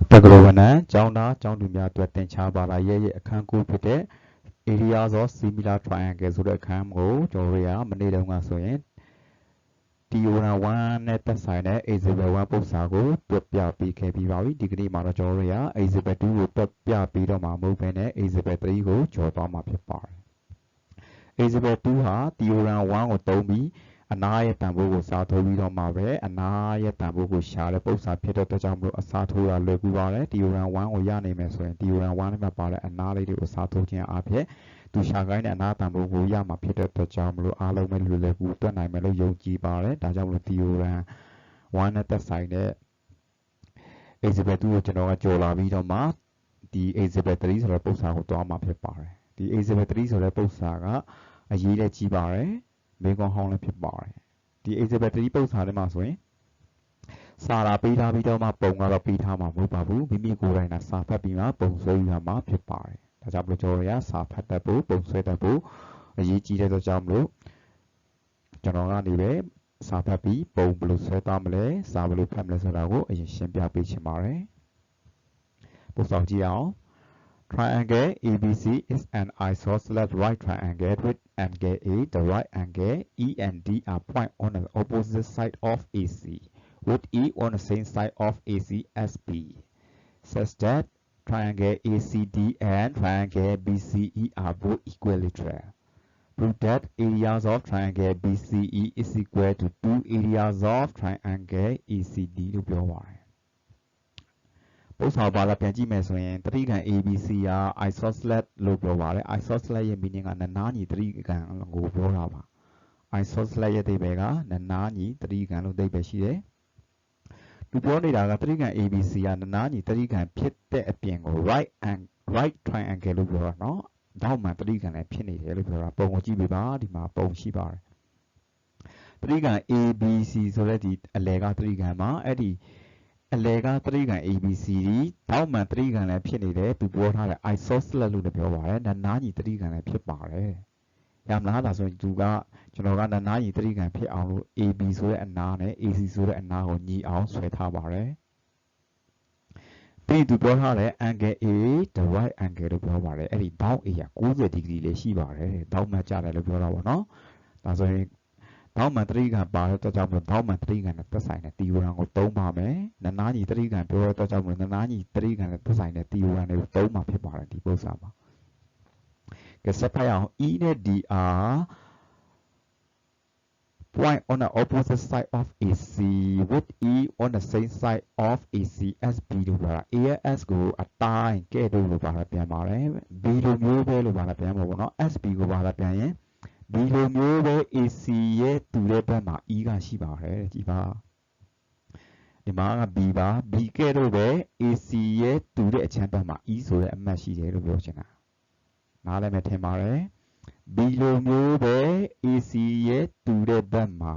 Tagrovana, Jauna, Jaunumia to attend Chabala, Ye, a Kanku Pite, areas of similar triangles with a Camgo, Joria, Manila Soyen, Tiona one at the side, Isabel Sago, Pia PKP, Degree Manajoria, Isabel 2, Pia Pito Mamu Pene, Isabel 3, Jotama Pipar. Isabel 2 ha, Tiona 1 or Tomi, Anaya Tambo Sato Vido Mare, Anaya Tambo Share, Posa Peter Jambo, Sato Leguvare, Tiura 1 or Yane Meso, and Tiura 1 Mapara, and Nali Sato Jan Ape, to Shagan and Natambo Yama Peter Jambo, Alo Melu Leguta, Namelo Yogi Bare, Tajamu Tiura 1 at the side, Isabel 2 Genoa Jola Vido Ma, the Isabel 3 or Posa Hotama Pepare, the Isabel 3 or Posaga, a Yile Chibare. မေကွန်ဟောင်းလည်းဖြစ်ပါတယ်ဒီ example 3 ပုံစံထဲမှာဆိုရင်စာလာပေးထားပြီးတော့မှပုံကတော့ပေးထားမှာမဟုတ်ပါဘူးမိမိကိုယ်တိုင်ကစာဖတ်ပြီးမှပုံဆွဲရမှာဖြစ်ပါတယ်ဒါကြောင့်မလို့ကျွန်တော်ရစာဖတ်တတ်ဖို့ပုံဆွဲတတ်ဖို့အရေးကြီးတဲ့အတွက်ကြောင့်မလို့ကျွန်တော်ကနေပဲစာဖတ်ပြီးပုံဘယ်လိုဆွဲသွားမလဲစာဘယ်လိုဖတ်မလဲဆိုတာကိုအရင်ရှင်းပြပေးချင်ပါတယ်ပို့ဆောင်ကြည့်အောင် Triangle ABC is an isosceles right triangle with angle A, the right angle, E and D are points on the opposite side of AC, with E on the same side of AC as B, such that triangle ACD and triangle BCE are both equilateral. Prove that areas of triangle BCE is equal to 2 areas of triangle ACD လို့ပြောပါတယ် ပို့ဆောင်ပါလာပြန်ကြည့်မယ်ဆိုရင်တတိကံ ABC က isosceles လို့ပြောပါတယ် isosceles ရဲ့ meaning ကနနာညီတတိကံကိုပြောတာပါ isosceles ရဲ့အဓိပ္ပာယ်ကနနာညီတတိကံလို့အဓိပ္ပာယ်ရှိတယ်သူပြောနေတာကတတိကံ ABC ကနနာညီတတိကံဖြစ်တဲ့အပြင်ကို right triangle လို့ပြောတာเนาะနောက်မှတတိကံလည်းဖြစ်နေတယ်လို့ပြောတာပုံကိုကြည့်ပေးပါဒီမှာပုံရှိပါတယ်တတိကံ ABC ဆိုတဲ့ဒီအလယ်ကတတိကံမှာအဲ့ဒီအလယ်ကတတိကံ ABC တောက်မှန်တတိကံလည်းဖြစ်နေတယ်သူပြောထားတယ် isosceles လို့လည်းပြောပါတယ်နနာညီတတိကံလည်းဖြစ်ပါတယ်ရမလားဒါဆိုရင်သူကကျွန်တော်ကနနာညီတတိကံဖြစ်အောင်လို့ AB ဆိုတဲ့အနာနဲ့ AC ဆိုတဲ့အနာကိုညီအောင်ဆွဲထားပါတယ်ပြီးသူပြောထားတယ် angle A the right angle လို့ပြောပါတယ်အဲ့ဒီ down A က90 degree လေးရှိပါတယ်တောက်မှန်ကြတယ်လို့ပြောတာပေါ့နော်ဒါဆိုရင်တောက်မှန်တတိကံပါတဲ့အတွက်ကြောင့်မလို့တောက်မှန်တတိကံနဲ့သက်ဆိုင်တဲ့ theorem ကိုသုံးပါမယ်နနာညီတတိကံပြောတဲ့အတွက်ကြောင့်မလို့နနာညီတတိကံနဲ့သက်ဆိုင်တဲ့ theorem တွေကိုသုံးမှာဖြစ်ပါတယ်ဒီပုဒ်စာမှာကဲဆက်ဖတ်အောင် E နဲ့ D are point on the opposite side of AC with E on the same side of AC as B လို့ပြောတာ A ရဲ့ S ကိုအတိုင်းကဲ့သို့လို့ပါလာပြန်ပါတယ် B လိုမျိုးပဲလို့ပါလာပြန်မှာပေါ့နော် SB ကိုပါလာပြန်ရင်ဒီလိုမျိုးပဲ AC ရဲ့တူတဲ့ဘက်မှာ E ကရှိပါတယ်ကြည်ပါဒီမှာက B ပါ B ကဲတော့ပဲ AC ရဲ့တူတဲ့အချမ်းဘက်မှာ E ဆိုတဲ့အမှတ်ရှိတယ်လို့ပြောချင်တာနားလည်မယ်ထင်ပါတယ် B လိုမျိုးပဲ AC ရဲ့တူတဲ့ဘက်မှာ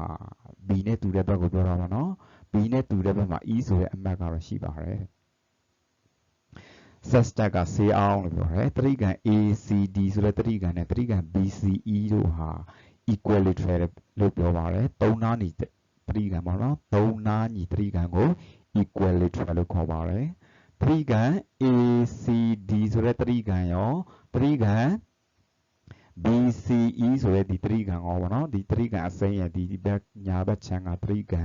B နဲ့တူတဲ့ဘက်ကိုပြောတာပါနော် B နဲ့တူတဲ့ဘက်မှာ E ဆိုတဲ့အမှတ်ကတော့ရှိပါတယ်ဆက်စတက်ကဆေးအောင်လို့ပြောတယ်တတိကံ ACD ဆိုတဲ့တတိကံနဲ့တတိကံ BCE တို့ဟာ equilateral လို့ပြောပါတယ်သုံးနာညီတတိကံပေါ့နော်သုံးနာညီတတိကံကို equilateral လို့ခေါ်ပါတယ်တတိကံ ACD ဆိုတဲ့တတိကံရောတတိကံ BCE ဆိုတဲ့ဒီတတိကံရောပေါ့နော်ဒီတတိကံအစိမ်းရဲ့ဒီဘက်ညာဘက်ခြမ်းကတတိကံ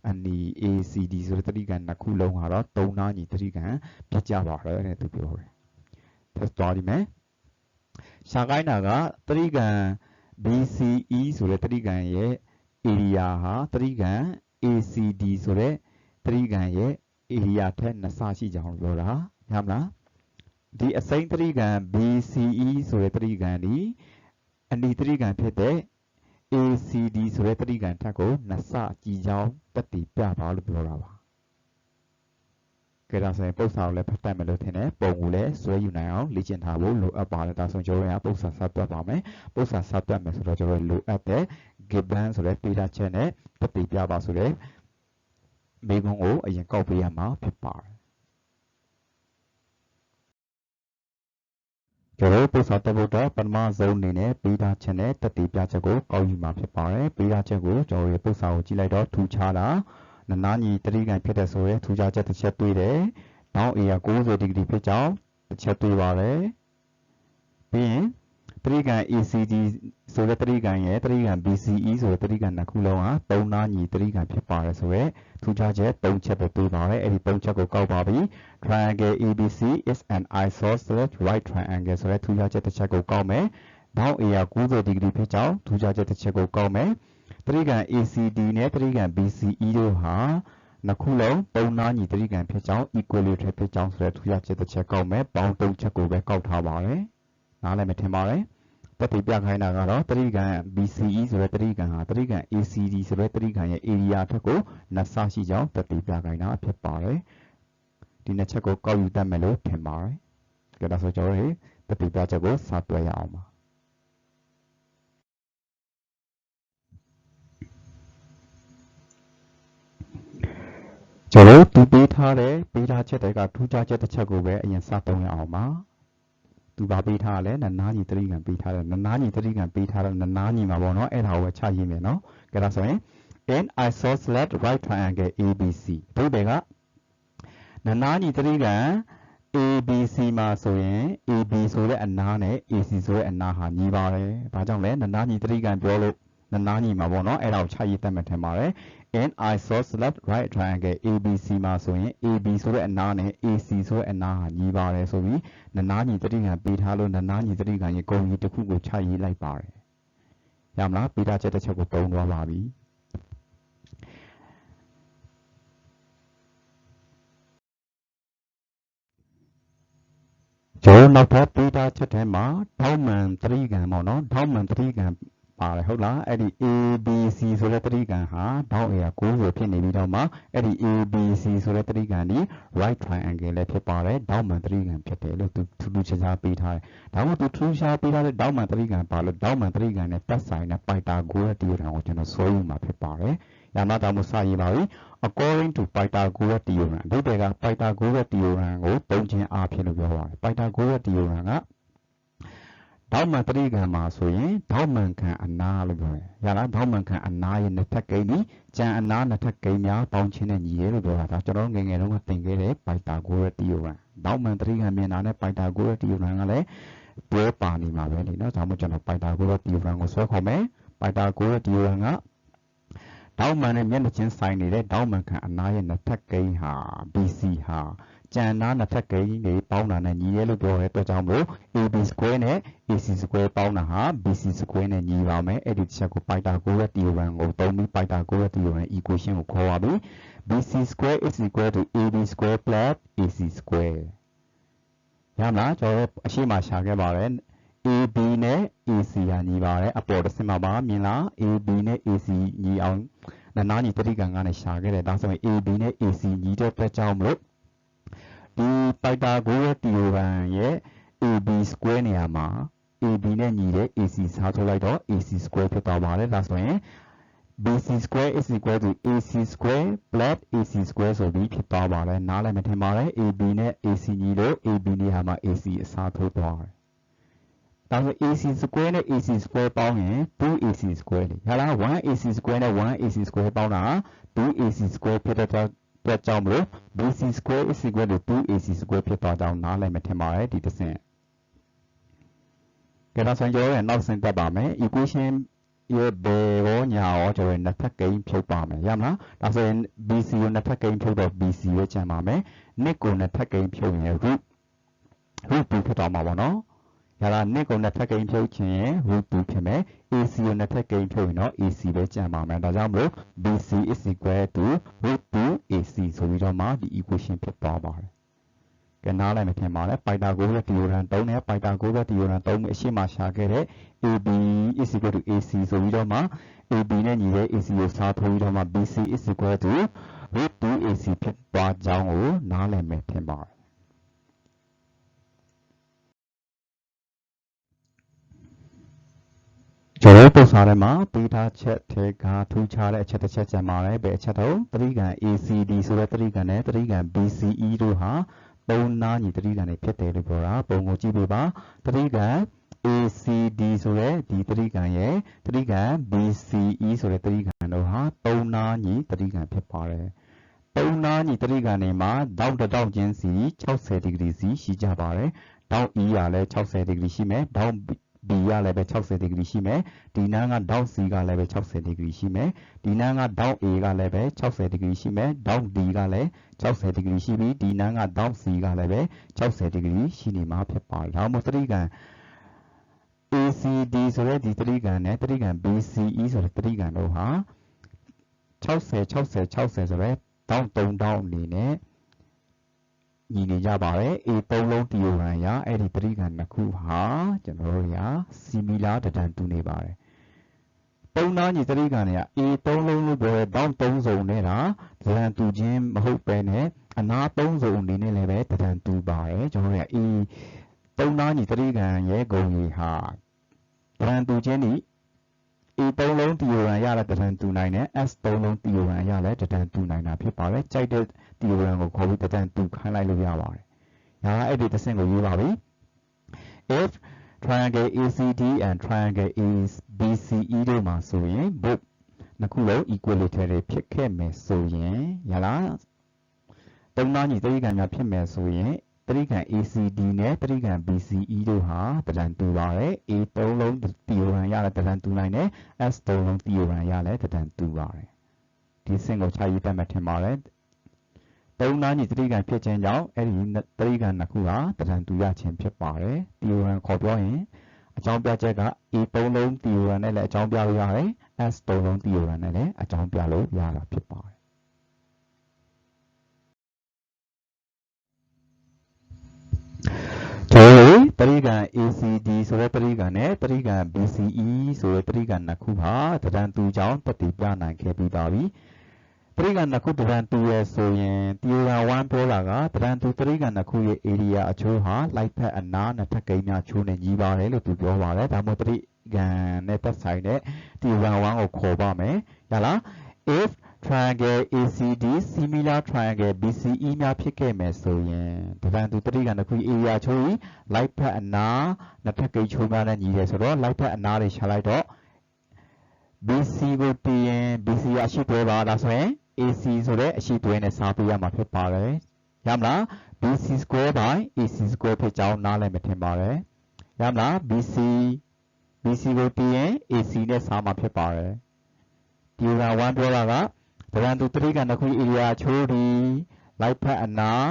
အနီ ACD ဆိုတဲ့တတိကံနှစ်ခုလုံးကတော့သုံးနာညီတတိကံဖြစ်ကြပါတယ်တဲ့သူပြောတယ်ဆက်သွားဒီမယ်ရှာကိုင်းတာကတတိကံ BCE ဆိုတဲ့တတိကံရဲ့ area ဟာတတိကံ ACD ဆိုတဲ့တတိကံရဲ့ area ထက်နှစ်ဆရှိကြအောင်ပြောတာရမလားဒီအစိမ်းတတိကံ BCE ဆိုတဲ့တတိကံဒီအနီတတိကံဖြစ်တဲ့ ACD ဆိုတဲ့တတိကံထက်ကိုနှစ်ဆကြီးကြောင်းတက်တည်ပြပါလို့ပြောတာပါကဲဒါဆိုရင်ပု္ပ္ပာကိုလည်းဖတ်တတ်မယ်လို့ထင်တယ်ပုံကိုလည်းဆွဲယူနိုင်အောင်လေ့ကျင့်ထားဖို့လိုအပ်ပါတယ်ဒါဆိုကျွန်တော်တို့ကပု္ပ္ပာစတွက်ပါမယ်ပု္ပ္ပာစတွက်မယ်ဆိုတော့ကျွန်တော်လိုအပ်တဲ့ given ဆိုတဲ့ data ချက်နဲ့တက်တည်ပြပါဆိုတဲ့မိဘုံကိုအရင်ကောက်ပေးရမှာဖြစ်ပါတယ်ကျွန်တော်ပု္ပ္ပာတက်ဖို့တော့ပထမဆုံးအနေနဲ့ပေးထားချက်နဲ့တက်တည်ပြချက်ကိုကောက်ယူမှာဖြစ်ပါတယ်ပေးထားချက်ကိုကျွန်တော်ရဲ့ပု္ပ္ပာကိုကြည့်လိုက်တော့ထူခြားတာနနာညီတတိကံဖြစ်တဲ့ဆိုရဲထူခြားချက်တစ်ချက်တွေ့တယ် တောင်း A က90 degree ဖြစ်ကြောင်းတစ်ချက်တွေ့ပါတယ်ပြီးရင်တရိကန် ACD ဆိုတဲ့တရိကန်ရဲ့တရိကန် BCE ဆိုတဲ့တရိကန်နှစ်ခုလုံးဟာ3နားညီတရိကန်ဖြစ်ပါတယ်ဆိုရဲထူးခြားချက်3ချက်ပဲတွေ့ပါတယ်အဲ့ဒီ3ချက်ကိုကောက်ပါပြီ triangle ABC is an isosceles right triangle ဆိုတဲ့ထူးခြားချက်တစ်ချက်ကိုကောက်မယ်တောင်း A က90 degree ဖြစ်ကြောင်းထူးခြားချက်တစ်ချက်ကိုကောက်မယ်တရိကန် ACD နဲ့တရိကန် BCE တို့ဟာနှစ်ခုလုံး3နားညီတရိကန်ဖြစ်ကြောင်း equilateral ဖြစ်ကြောင်းဆိုတဲ့ထူးခြားချက်တစ်ချက်ကောက်မယ်ပေါင်း3ချက်ကိုပဲကောက်ထားပါတယ်နားလည်မထင်ပါတယ်တက်တည်ပြခိုင်းတာကတော့တရိကန် BCE ဆိုတဲ့တရိကန်ဟာတရိကန် ACD ဆိုတဲ့တရိကန်ရဲ့ area ထက်ကိုနှစ်ဆရှိကြောင်းတက်တည်ပြခိုင်းတာဖြစ်ပါတယ်ဒီနှစ်ချက်ကိုကောက်ယူတတ်မယ်လို့ထင်ပါတယ်ကြည့်ဒါဆိုကျွန်တော်တို့တက်တည်ပြချက်ကိုစတွေ့ရအောင်ပါကျွန်တော်တို့ပေးထားတဲ့ပေးထားချက်တွေကထူးခြားချက်တစ်ချက်ကိုပဲအရင်စသုံးရအောင်ပါသူပါပေးထားလဲနားညီတရိကန်ပေးထားတယ်နားညီတရိကန်ပေးထားတယ်နားညီမှာပေါ့နော်အဲ့ဒါကိုပဲချရေးမယ်နော်ကြည့်ဒါဆိုရင် an isosceles right triangle ABC တို့တွေကနားညီတရိကန် ABC မှာဆိုရင် AB ဆိုတဲ့အနားနဲ့ AC ဆိုတဲ့အနားဟာညီပါတယ်။ဘာကြောင့်လဲနားညီတရိကန်ပြောလို့နားညီမှာပေါ့နော်အဲ့ဒါကိုချရေးတတ်မှတ်ထင်ပါတယ်။ an isosceles right triangle ABC မှာဆိုရင် AB ဆိုတဲ့အနားနဲ့ AC ဆိုတဲ့အနားဟာညီပါတယ်ဆိုပြီးနားညီတရိကန်ပေးထားလို့နားညီတရိကန်ရဲ့ဂုဏ်ကြီးတစ်ခုကိုချရေးလိုက်ပါတယ်။ရမလားပေးထားချက်တစ်ချက်ကိုသုံးသွားပါပြီ။ကျွန်တော်နောက်ထပ်ပေးထားချက်ထဲမှာထောက်မှန်တရိကန်ပေါ့နော်ထောက်မှန်တရိကန်ပါတယ်ဟုတ်လားအဲ့ဒီ ABC ဆိုတဲ့တရိကန်ဟာထောက် A က90ဖြစ်နေပြီးတော့မှအဲ့ဒီ ABC ဆိုတဲ့တရိကန်ဒီ right triangle လည်းဖြစ်ပါတယ်ထောက်မှန်တရိကန်ဖြစ်တယ်လို့သူထူးထူးခြားခြားပေးထားတယ်ဒါမှမဟုတ်သူထူးခြားပေးထားတဲ့ထောက်မှန်တရိကန်ပါလို့ထောက်မှန်တရိကန်နဲ့တက်ဆိုင်တဲ့ပိုက်တာဂိုးရဲ့တရိကန်ကိုကျွန်တော်ဆွဲယူမှာဖြစ်ပါတယ်ရမတာမှုစရေးပါပြီ according to Pythagoras theorem အဓိပ္ပာယ်က Pythagoras theorem ကိုသုံးခြင်းအားဖြင့်လို့ပြောပါတယ် Pythagoras theorem ကထောက်မှန်တရိကန်မှာဆိုရင်ထောက်မှန်ခံအနာလို့ပြောတယ်။ရလားထောက်မှန်ခံအနာရဲ့နှစ်ထပ်ကိန်းပြီးကြံအနာနှစ်ထပ်ကိန်းများပေါင်းခြင်းနဲ့ညီရဲလို့ပြောတာဒါကျွန်တော်ငယ်ငယ်တုန်းကသင်ခဲ့တဲ့ Pythagoras theorem ထောက်မှန်တရိကန်မြင်တာနဲ့ Pythagoras theorem ကလည်းတွဲပါနေမှာပဲလေနော်။ဒါမှမဟုတ်ကျွန်တော် Pythagoras theorem ကိုဆွဲခေါ်မယ်။ Pythagoras theorem ကထောက်မှန်နဲ့မျက်နှာချင်းဆိုင်နေတဲ့ထောက်မှန်ခံအနာရဲ့နှစ်ထပ်ကိန်းဟာ BC ဟာကြံနာနှစ်ထပ်ကိန်းတွေပေါင်းတာနဲ့ညီရဲလို့ပြောတဲ့အတွက်ကြောင့်မို့ AB square နဲ့ AC square ပေါင်းတာဟာ BC square နဲ့ညီပါမယ်အဲ့ဒီချက်ကို Pythagoras theorem ကိုသုံးပြီး Pythagoras theorem equation ကိုခေါ်ပါပြီ BC square is equal to AB square plus AC square ရမလားကျွန်တော်အရှိမရှာခဲ့ပါတယ် AB နဲ့ AC ဟာညီပါတယ်အပေါ်တစ်စင်မှာပါမြင်လား AB နဲ့ AC ညီအောင်နားညီတရိကန်ကနေရှာခဲ့တယ်ဒါဆိုရင် AB နဲ့ AC ညီတဲ့အတွက်ကြောင့်မို့ဒီ Pythagoras theorem ရဲ့ AB square နေရာမှာ AB နဲ့ညီတဲ့ AC စားထုတ်လိုက်တော့ AC square ဖြစ်သွားပါတယ်ဒါဆိုရင် BC square is equal to AC square plus AC square ဆိုပြီးဖြစ်သွားပါတယ်နားလည်မထင်ပါတယ် AB နဲ့ AC ညီလို့ AB နေရာမှာ AC အစားထိုးသွားတယ်ဒါဆို AC square နဲ့ AC square ပေါင်းရင် 2AC square လေဟာလား 1AC square နဲ့ 1AC square ပေါင်းတာ 2AC square ဖြစ်တဲ့အတွက်ကြောင့်မလို့ BC square is equal to 2AC square ဖြစ်သွားကြောင်းနားလည်မထင်ပါတယ်ဒီတစ်ဆင့်ကြည့်ဒါဆိုရင်ကျွန်တော်ရဲ့နောက်ဆင့်တက်ပါမယ် equation ရဲ့ဘယ်ရောညာရောကျွန်တော်နှစ်ထပ်ကိန်းဖြုတ်ပါမယ်ရမလားဒါဆိုရင် BC ကိုနှစ်ထပ်ကိန်းဖြုတ်တော့ BC ပဲကျန်ပါမယ်နှစ်ကိုနှစ်ထပ်ကိန်းဖြုတ်ရင် root 2ဖြစ်သွားမှာပေါ့နော်ရလားနှစ်ကိုနှစ်ထပ်ကိန်းဖြုတ်ခြင်း root 2ဖြစ်မယ် AC ကိုနှစ်ထပ်ကိန်းဖြုတ်ရင်တော့ AC ပဲကျန်ပါမယ်ဒါကြောင့်မလို့ BC is equal to root 2 AC ဆိုပြီးတော့မှဒီ equation ဖြစ်သွားပါတယ်ကဲနားလည်းမထင်ပါနဲ့ Pythagoras theorem သုံးတယ် Pythagoras theorem သုံးပြီးအရှိမရှာခဲ့တဲ့ AB is equal to AC ဆိုပြီးတော့မှ AB နဲ့ညီတဲ့ AC ကိုစားထိုးပြီးတော့မှ BC is equal to root 2 AC ဖြစ်သွားကြောင်းကိုနားလည်မယ်ထင်ပါတယ်ကျွန်တော်ပုံစားထဲမှာပေးထားချက်ထဲကထူးခြားတဲ့အချက်တစ်ချက်ကျန်ပါတယ်ဘယ်အချက်တော့တရိကန် ACD ဆိုတဲ့တရိကန်နဲ့တရိကန် BCE တို့ဟာသုံးနားညီတရိကန်တွေဖြစ်တယ်လို့ပြောတာပုံကိုကြည့်ပေးပါတရိကန် ACD ဆိုတဲ့ဒီတရိကန်ရဲ့တရိကန် BCE ဆိုတဲ့တရိကန်တို့ဟာသုံးနားညီတရိကန်ဖြစ်ပါတယ် တုံးနာညီတရိကန်နေမှာတောက်တောက်ချင်းစီ60ဒီဂရီစီရှိကြပါတယ်တောက် E ရလဲ60ဒီဂရီရှိမယ်တောက် B ရလည်းပဲ60ဒီဂရီရှိမယ်ဒီနားကတောက် C ကလည်းပဲ60ဒီဂရီရှိမယ်ဒီနားကတောက် A ကလည်းပဲ60ဒီဂရီရှိမယ်တောက် D ကလည်း60ဒီဂရီရှိပြီးဒီနားကတောက် C ကလည်းပဲ60ဒီဂရီရှိနေမှာဖြစ်ပါတယ်ဒါမှမဟုတ်တရိကန် ACD ဆိုတဲ့ဒီတရိကန်နဲ့တရိကန် BCE ဆိုတဲ့တရိကန်တို့ဟာ60ဆိုတဲ့တောက်3တောက်အနေနဲ့ညီနေကြပါတယ် A 3လုံးတီယိုဂရမ်ရအဲ့ဒီတရိကန်နှစ်ခုဟာကျွန်တော်တို့က similar တန်တူနေပါတယ်3နားညီတရိကန်တွေက A 3လုံးလို့ပြောတဲ့တောက်3စုံနဲ့တာတန်တူချင်းမဟုတ်ပဲနဲ့အနား3စုံအနေနဲ့လည်းပဲတန်တူပါတယ်ကျွန်တော်တို့က A 3နားညီတရိကန်ရဲ့ဂုဏ်ကြီးဟာတန်တူချင်းဒီ A 3လုံးတီယိုဂရမ်ရတဲ့တန်တူနိုင်တယ် S 3လုံးတီယိုဂရမ်ရတဲ့တန်တူနိုင်တာဖြစ်ပါတယ်ကြိုက်တဲ့တီယိုဂရမ်ကိုခေါ်ပြီးတန်တူခိုင်းလိုက်လို့ရပါတယ်ဒါကအဲ့ဒီတစ်ဆင့်ကိုရေးပါပြီ if triangle ACD and triangle ABCE တို့မှာဆိုရင် both နှစ်ခုလုံး equilateral ဖြစ်ခဲ့မယ်ဆိုရင်ရလားသုံးနားညီတရိကန်များဖြစ်မယ်ဆိုရင်တရိကန် ACD နဲ့တရိကန် BCE တို့ဟာတန်တူပါတယ် A 3လုံးတီယိုဂရမ်ရတဲ့တန်တူနိုင်တယ် S 3လုံးတီယိုဂရမ်ရတဲ့တန်တူပါတယ်ဒီဆင့်ကိုခြာရေးတတ်မှတ်ထင်ပါတယ်သုံးနားညီတရိကန်ဖြစ်ခြင်းကြောင့်အဲ့ဒီတရိကန်နှစ်ခုဟာတန်တူရခြင်းဖြစ်ပါတယ်တီယိုဂရမ်ခေါ်ပြောရင်အကြောင်းပြချက်က A 3လုံးတီယိုဂရမ်နဲ့လည်းအကြောင်းပြလို့ရတယ် S 3လုံးတီယိုဂရမ်နဲ့လည်းအကြောင်းပြလို့ရတာဖြစ်ပါတယ်ကျွန်တော်တရိကန် ACD ဆိုတဲ့တရိကန်နဲ့တရိကန် BCE ဆိုတဲ့တရိကန်နှစ်ခုဟာတန်တူကြောင်းတက်တည်ပြနိုင်ခဲ့ပြီးပါပြီတရိကန်နှစ်ခုတန်တူရဆိုရင်တီယိုဂရမ်1ပြောတာကတန်တူတရိကန်နှစ်ခုရဲ့ area အချိုးဟာလိုက်ဖက်အနားနှစ်ထပ်ကိန်းများချိုးနေညီပါတယ်လို့သူပြောပါတယ်ဒါမှမဟုတ်တရိကန်နဲ့သက်ဆိုင်တဲ့တီယိုဂရမ်1ကိုခေါ်ပါမယ်ရလား if triangle ACD similar triangle BCE များဖြစ်ခဲ့မယ်ဆိုရင်တန်တူတရိကန်နှစ်ခု area ချိုးလိုက်ဖက်အနားနှစ်ထပ်ကိန်းချိုးများနဲ့ညီတယ်ဆိုတော့လိုက်ဖက်အနားတွေရှာလိုက်တော့ BC ကိုတည်ရင် BC အရှိတွဲပါဒါဆိုရင် AC ဆိုတဲ့အရှိတွဲနဲ့စားပေးရမှာဖြစ်ပါတယ်ရမလား BC square by AC square ဖြစ်ကြောင်းနားလည်မထင်ပါတယ်ရမလား BC ကိုတည်ရင် AC နဲ့စားမှာဖြစ်ပါတယ်ဒီက1ပြောတာကတန်တူတရိကန်နှစ်ခု area ချိုးဒီလိုက်ဖက်အနား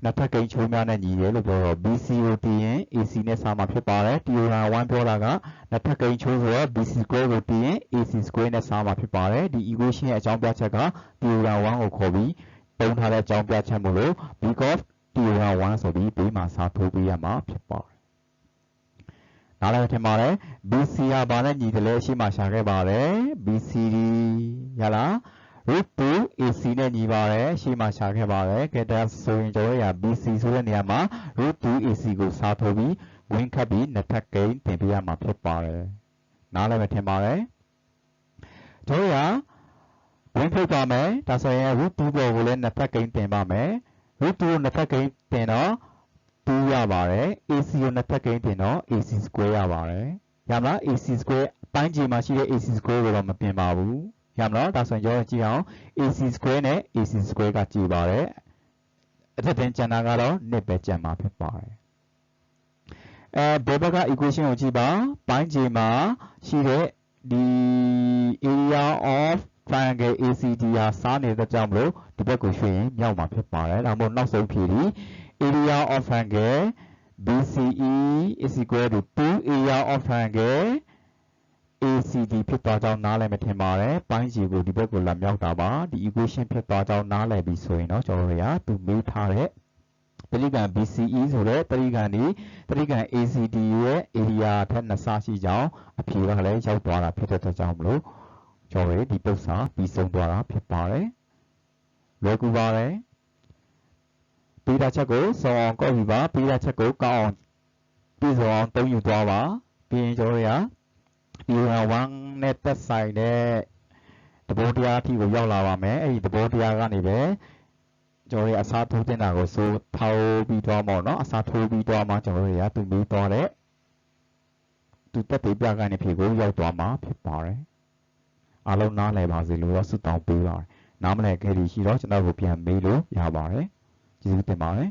နှစ်ထပ်ကိန်းချိုးများနဲ့ညီတယ်လို့ပြောတော့ BC ကိုတည်ရင် AC နဲ့စားမှာဖြစ်ပါတယ်တီယိုဂရမ်1ပြောတာကနှစ်ထပ်ကိန်းချိုးဆိုတော့ BC square ကိုတည်ရင် AC square နဲ့စားမှာဖြစ်ပါတယ်ဒီ equation ရဲ့အကြောင်းပြချက်ကတီယိုဂရမ်1ကိုခေါ်ပြီးပုံထားတဲ့အကြောင်းပြချက်မို့လို့ because တီယိုဂရမ်1ဆိုပြီးဘေးမှာစားထိုးပေးရမှာဖြစ်ပါတယ်နားလည်ထင်ပါတယ် BC ဟာဘာနဲ့ညီတယ်လဲရှေ့မှာရှာခဲ့ပါတယ် BCD ရလား root 2 AC နဲ့ညီပါတယ်ရှေ့မှာရှာခဲ့ပါတယ်ကဲဒါဆိုရင်ကျွန်တော်တို့က BC ဆိုတဲ့နေရာမှာ root 2 AC ကိုစားထိုးပြီးဝင်ခတ်ပြီးနှစ်ထပ်ကိန်းတင်ပေးရမှာဖြစ်ပါတယ်နားလည်မထင်ပါတယ်ကျွန်တော်တို့ကဝင်ထုတ်ပါမယ်ဒါဆိုရင် root 2ပေါ်ကိုလည်းနှစ်ထပ်ကိန်းတင်ပါမယ် root 2ကိုနှစ်ထပ်ကိန်းတင်တော့2ရပါတယ် AC ကိုနှစ်ထပ်ကိန်းတင်တော့ AC square ရပါတယ်ရမလား AC square ပိုင်းခြေမှာရှိတဲ့ AC square ကိုတော့မပြင်ပါဘူးရမလားဒါဆိုရင်ကျွန်တော်ကြည့်အောင် AC square နဲ့ AC square ကကြည့်ပါတယ်အထက်တင်ကျန်တာကတော့နှစ်ပဲကျန်မှာဖြစ်ပါတယ်ဘယ်ဘက်က equation ကိုကြည့်ပါပိုင်းခြေမှာရှိတဲ့ဒီ area of triangle ACD ဟာစားနေတဲ့ကြောင့်မလို့ဒီဘက်ကိုရွှေ့ရင်မြောက်မှာဖြစ်ပါတယ်ဒါမှမဟုတ်နောက်ဆုံးဖြေဒီ area of triangle BCE is equal to 2 area of triangle ACD ဖြစ်သွားကြောင်းနားလည်မထင်ပါတယ်ပိုင်းခြေကိုဒီဘက်ကိုလာမြောက်တာပါဒီ equation ဖြစ်သွားကြောင်းနားလည်ပြီဆိုရင်တော့ကျွန်တော်တို့ကသူမေးထားတဲ့တရိကန် BCE ဆိုတဲ့တရိကန်ဒီတရိကန် ACD ရဲ့ area ထက်နှစ်ဆရှိကြောင်းအဖြေကလည်းရောက်သွားတာဖြစ်တဲ့အတွက်ကြောင့်မလို့ကျွန်တော်တို့ဒီပု္ပ္ပာပြီးဆုံးသွားတာဖြစ်ပါတယ်လွယ်ကူပါတယ်ပေးတာချက်ကိုစုံအောင်ကောက်ယူပါပေးတာချက်ကိုကောက်အောင်ပြည့်စုံအောင်သုံးယူသွားပါပြီးရင်ကျွန်တော်တို့ကဒီ1နဲ့သက်ဆိုင်တဲ့သဘောတရားအထိကိုရောက်လာပါမယ်အဲ့ဒီသဘောတရားကနေပဲကျွန်တော်တို့အစားထိုးတင်တာကိုဆိုထောက်ပြီးတော့ပေါ့နော်အစားထိုးပြီးတော့မှကျွန်တော်တို့သူမေးသွားတဲ့သူတက်သေးပြကနေဖြေကိုရောက်သွားမှာဖြစ်ပါတယ်အားလုံးနားလည်ပါစေလို့ဆုတောင်းပေးပါတယ် နားမလည်ခဲ့လို့ရှိတော့ကျွန်တော်ကိုပြန်မေးလို့ရပါတယ်ကျေးဇူးတင်ပါတယ်